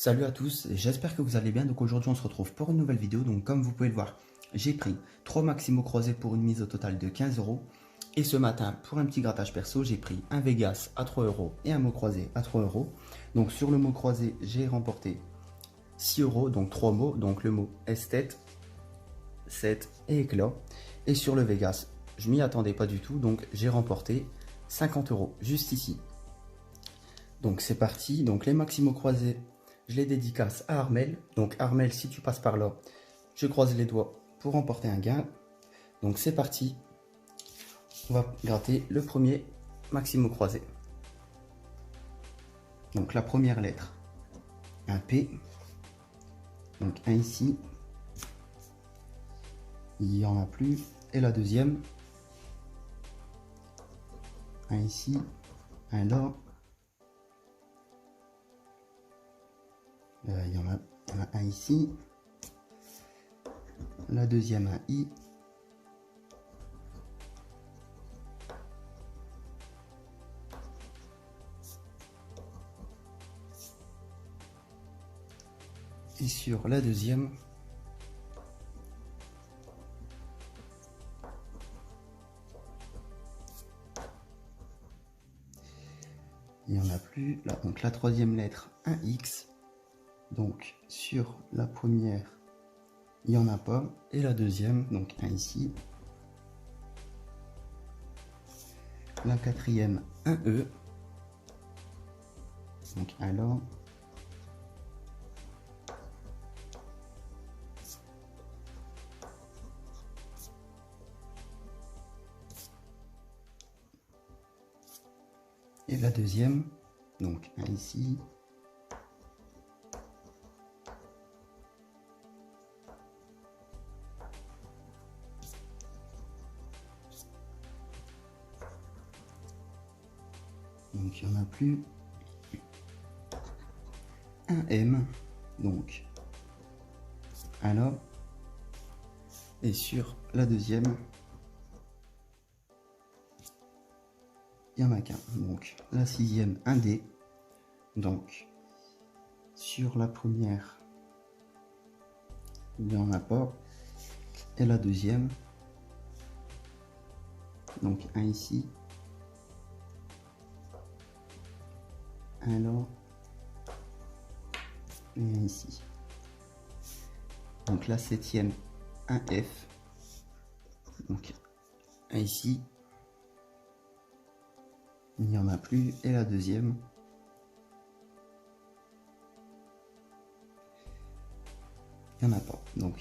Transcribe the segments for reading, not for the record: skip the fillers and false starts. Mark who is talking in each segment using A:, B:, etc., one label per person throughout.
A: Salut à tous, j'espère que vous allez bien. Donc aujourd'hui on se retrouve pour une nouvelle vidéo. Donc comme vous pouvez le voir, j'ai pris 3 maximaux croisés pour une mise au total de 15 euros. Et ce matin, pour un petit grattage perso, j'ai pris un Vegas à 3 euros et un mot croisé à 3 euros. Donc sur le mot croisé, j'ai remporté 6 euros, donc 3 mots. Donc le mot esthète, 7 et éclat. Et sur le Vegas, je m'y attendais pas du tout, donc j'ai remporté 50 euros juste ici. Donc c'est parti, donc les maximaux croisés, je les dédicace à Armel. Donc Armel, si tu passes par là, je croise les doigts pour remporter un gain. Donc c'est parti, on va gratter le premier maximo croisé. Donc la première lettre, un P. Donc un ici, il n'y en a plus. Et la deuxième, un ici, un là. Il y en a un ici. La deuxième, un I. Et sur la deuxième, il n'y en a plus. Là, donc la troisième lettre, un X. Donc sur la première, il n'y en a pas. Et la deuxième, donc un ici. La quatrième, un E. Donc un là. Et la deuxième, donc un ici. Donc il n'y en a plus. Un M, donc un là. Et sur la deuxième, il n'y en a qu'un. Donc la sixième, un D. Donc sur la première, il n'y en a pas. Et la deuxième, donc un ici, un là et un ici. Donc la septième, un F. Donc un ici, il n'y en a plus. Et la deuxième, il n'y en a pas. Donc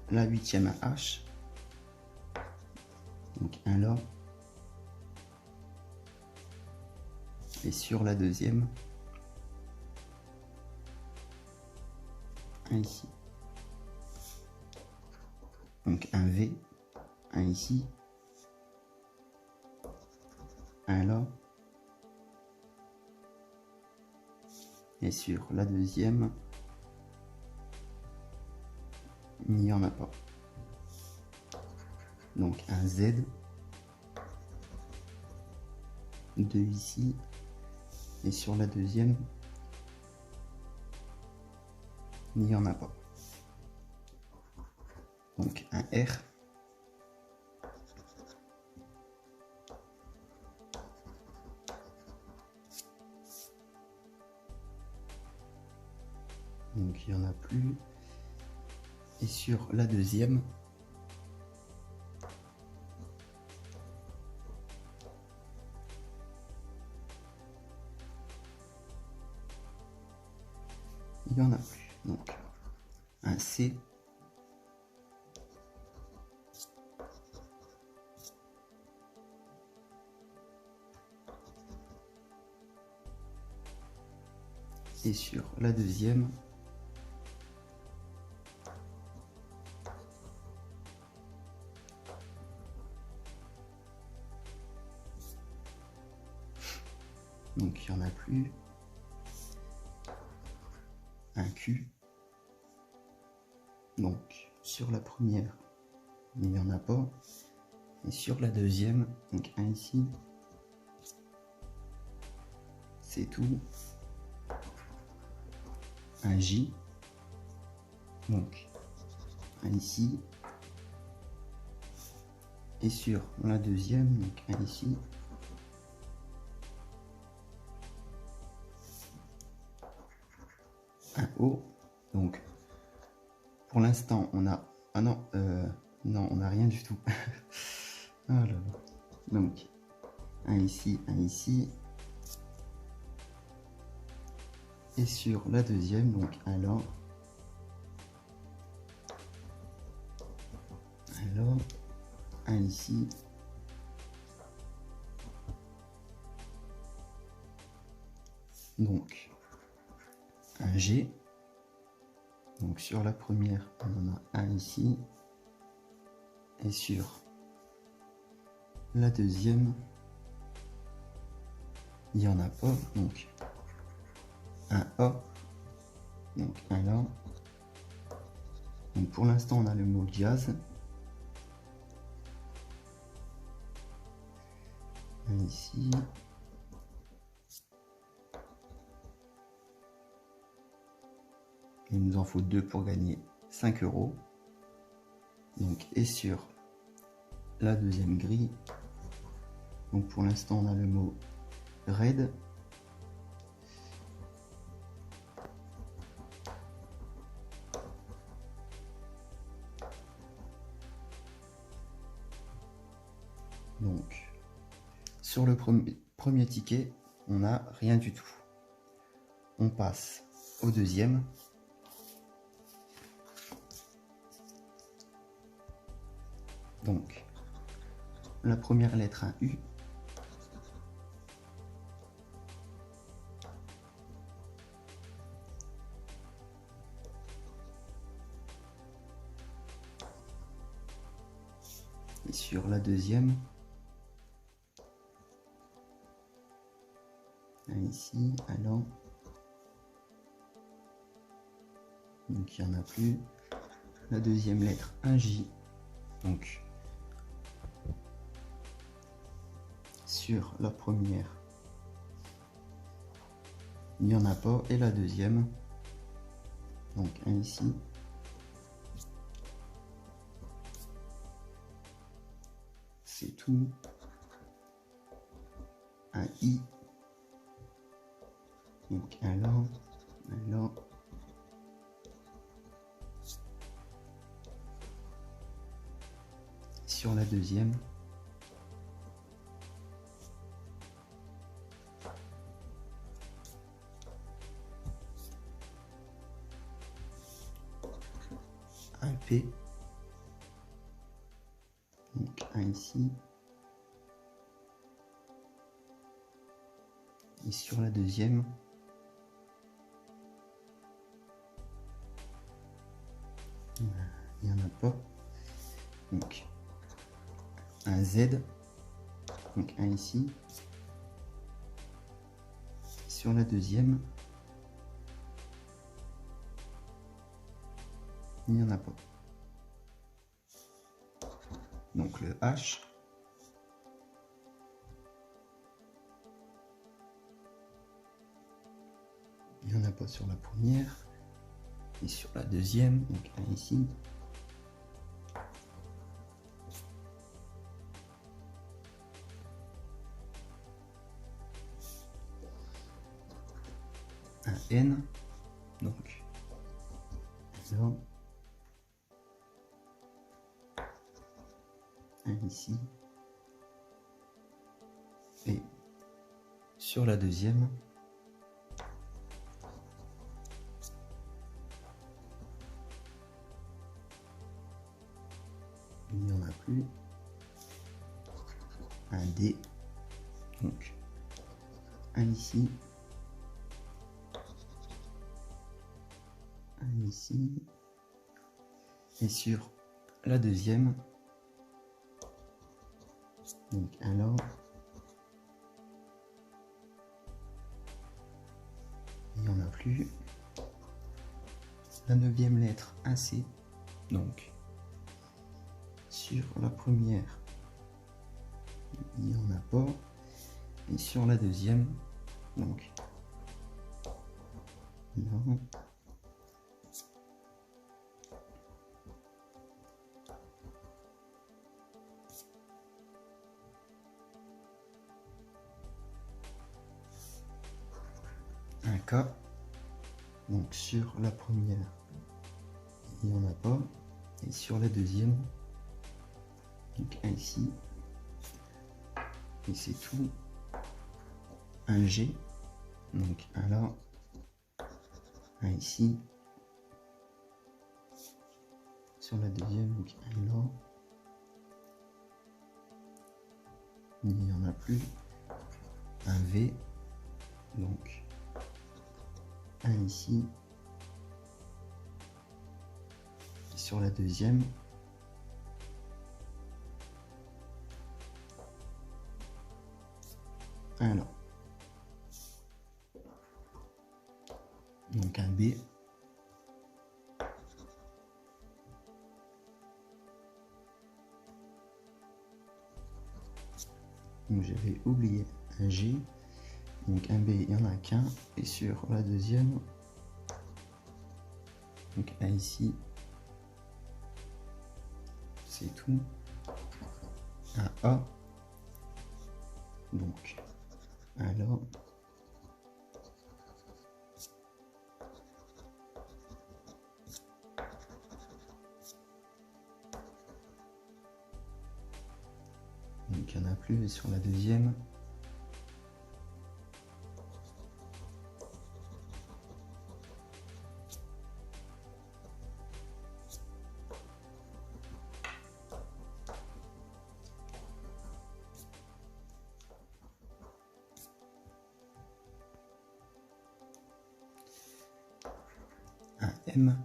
A: la huitième, un H. Donc un là. Et sur la deuxième, un ici. Donc un V, un ici, un là. Et sur la deuxième, il n'y en a pas. Donc un Z, deux ici. Et sur la deuxième, il n'y en a pas. Donc un R. Donc il n'y en a plus. Et sur la deuxième, il n'y en a plus. Donc un C. Et sur la deuxième, donc il n'y en a plus. Un Q. Donc sur la première, il n'y en a pas. Et sur la deuxième, donc un ici, c'est tout. un J, donc un ici, et sur la deuxième, donc un ici, un O. Donc pour l'instant on a, ah non, non, on n'a rien du tout. Oh là là. Donc un ici, et sur la deuxième, donc un là, un ici, donc un G, donc sur la première on en a un ici, et sur la deuxième il n'y en a pas, donc un A, donc un là. Donc pour l'instant on a le mot jazz, un ici, il nous en faut 2 pour gagner 5 €. Donc et sur la deuxième grille, donc pour l'instant on a le mot red, donc sur le premier ticket on n'a rien du tout. On passe au deuxième. Donc la première lettre, un U, et sur la deuxième, un ici, un là, donc il n'y en a plus. La deuxième lettre, un J, donc sur la première il n'y en a pas, et la deuxième, donc un ici, c'est tout, un I, donc un là, un là, sur la deuxième, un P, donc un ici, et sur la deuxième, il n'y en a pas, donc un Z, donc un ici, sur la deuxième, il n'y en a pas, donc le H, il n'y en a pas sur la première, et sur la deuxième, donc un ici, un N, donc là, un ici, et sur la deuxième, il n'y en a plus, un D, donc un ici, un ici, et sur la deuxième, donc un là, il n'y en a plus, la neuvième lettre, un C, donc sur la première il n'y en a pas, et sur la deuxième, donc là, K. Donc sur la première, il n'y en a pas. Et sur la deuxième, donc un ici. Et c'est tout. Un G. Donc un là. Un ici. Sur la deuxième, donc un là. Il n'y en a plus. Un V. Donc un ici. Sur la deuxième, un là. Donc un B. Donc j'avais oublié un G. Donc un B, il n'y en a qu'un. Et sur la deuxième, donc un ici. C'est tout. Un A. Donc un là. Donc il n'y en a plus. Et sur la deuxième, un M.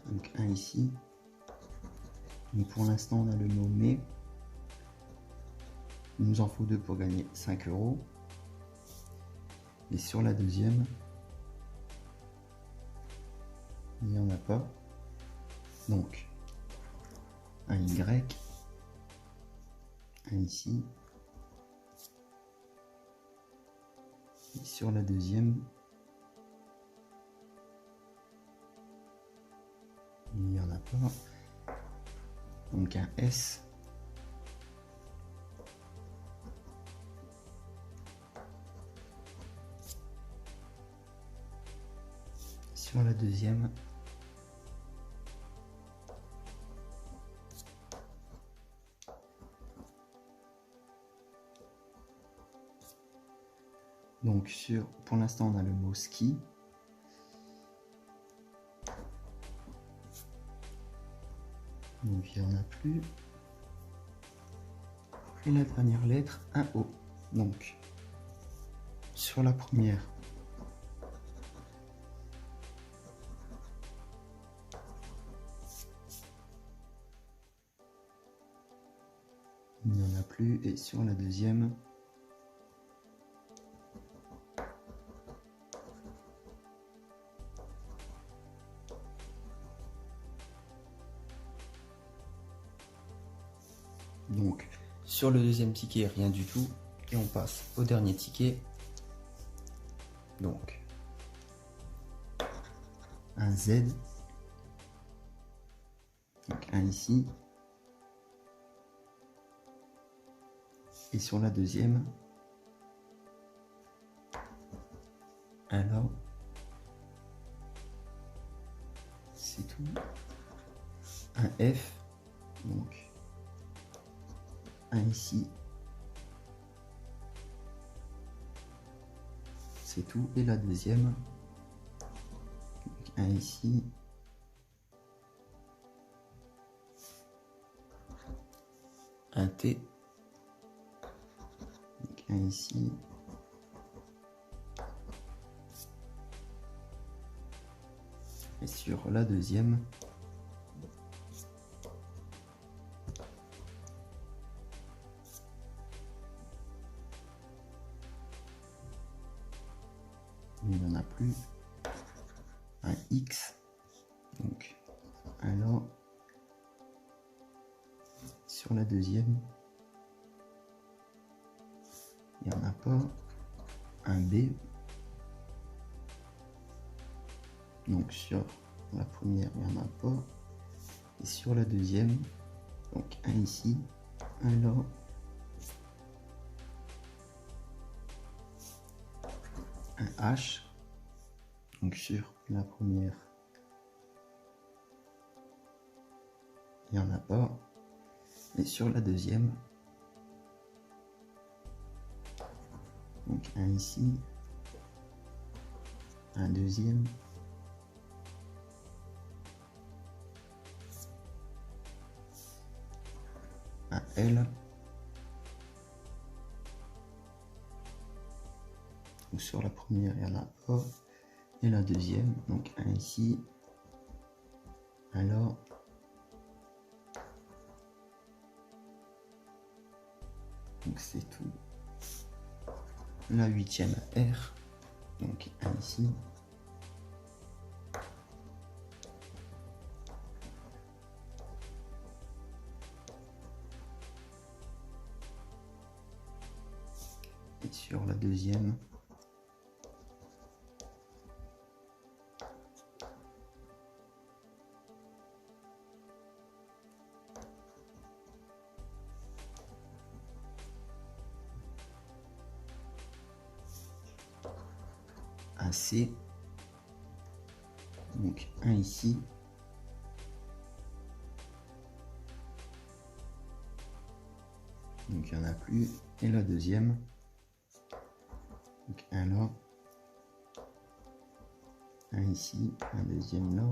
A: Donc un ici. Donc pour l'instant on a le mot mais. Il nous en faut 2 pour gagner 5 €. Et sur la deuxième, il n'y en a pas. Donc un Y. Un ici. Et sur la deuxième, il n'y en a pas. Donc un S. Sur la deuxième, donc pour l'instant on a le mot ski. Donc il n'y en a plus. Et la dernière lettre, un O. Donc sur la première, il n'y en a plus. Et sur la deuxième, donc sur le deuxième ticket, rien du tout. Et on passe au dernier ticket. Donc un Z. Donc un ici. Et sur la deuxième, un là. C'est tout. Un F. Donc un ici. C'est tout. Et la deuxième, donc un ici. Un T. Donc un ici. Et sur la deuxième, il n'y en a plus. Un X. Donc un là. Sur la deuxième, il n'y en a pas. Un B. Donc sur la première, il n'y en a pas. Et sur la deuxième, donc un ici, un là. un H. Donc sur la première, il n'y en a pas. Et sur la deuxième, donc un ici, un deuxième, un L. Donc sur la première, il n'y en a pas. Et la deuxième, donc un ici, un là. Donc c'est tout. La huitième R, donc un ici. Et sur la deuxième, un C, donc un ici, donc il n'y en a plus, et la deuxième, donc un là, un ici, un deuxième là,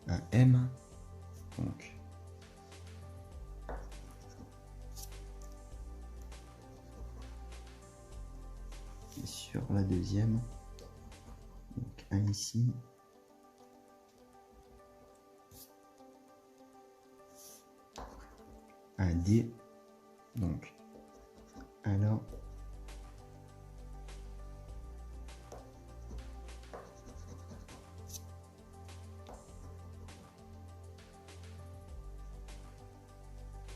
A: un M, donc et sur la deuxième, donc un ici, un D, donc un là,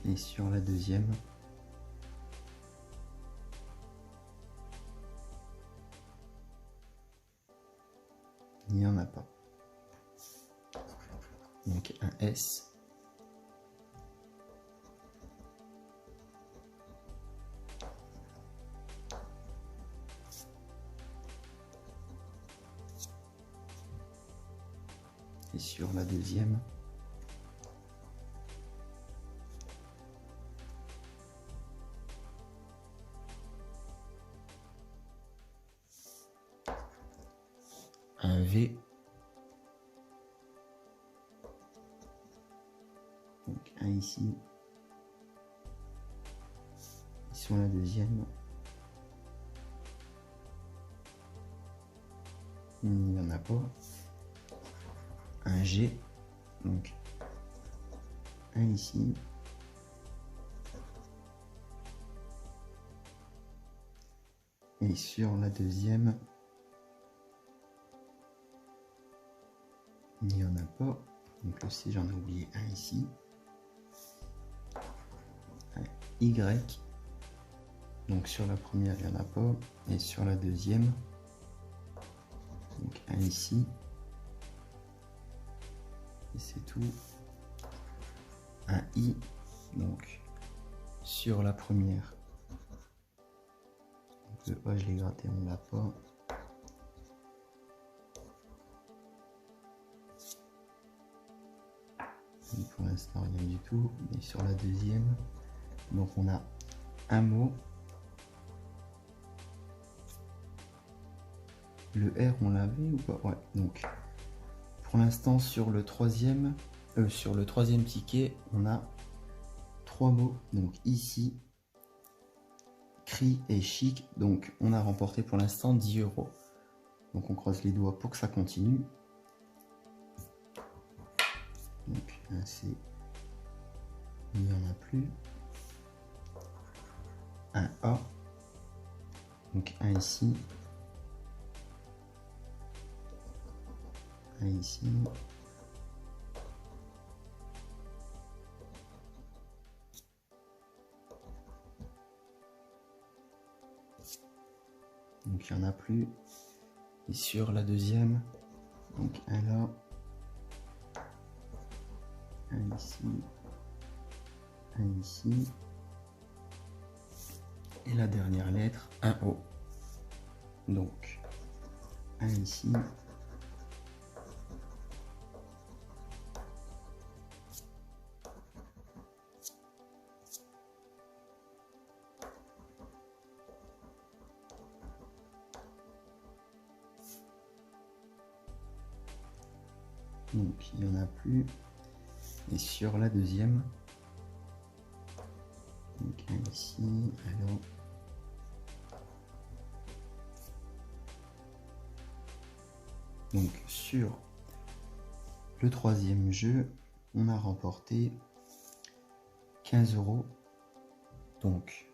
A: et sur la deuxième, il n'y en a pas. Donc un S, et sur la deuxième, un V, donc un ici, et sur la deuxième, il n'y en a pas. Un G, donc un ici, et sur la deuxième, il n'y en a pas. Donc aussi j'en ai oublié un ici, un Y, donc sur la première il n'y en a pas, et sur la deuxième, donc un ici, et c'est tout. Un I, donc sur la première, donc le A je l'ai gratté, on l'a pas. Et pour l'instant rien du tout. Et sur la deuxième, donc on a un mot. Le R on l'avait ou pas? Ouais, donc pour l'instant sur le troisième ticket, on a trois mots. Donc ici, cri et chic. Donc on a remporté pour l'instant 10 €. Donc on croise les doigts pour que ça continue. Donc un C, il n'y en a plus. Un A, donc un ici, un ici, donc il n'y en a plus. Et sur la deuxième, donc un là, un ici, un ici, et la dernière lettre, un O. Donc, un ici, donc il n'y en a plus. Et sur la deuxième, donc un ici, alors donc sur le troisième jeu, on a remporté 15 €. Donc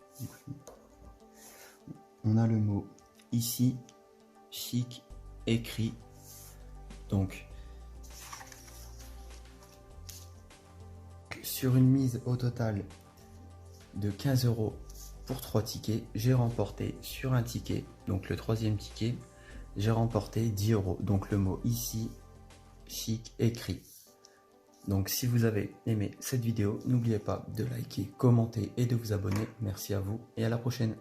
A: on a le mot ici, chic, écrit. Donc sur une mise au total de 15 € pour 3 tickets, j'ai remporté sur un ticket, donc le troisième ticket, j'ai remporté 10 €. Donc le mot ici, chic, écrit. Donc si vous avez aimé cette vidéo, n'oubliez pas de liker, commenter et de vous abonner. Merci à vous et à la prochaine.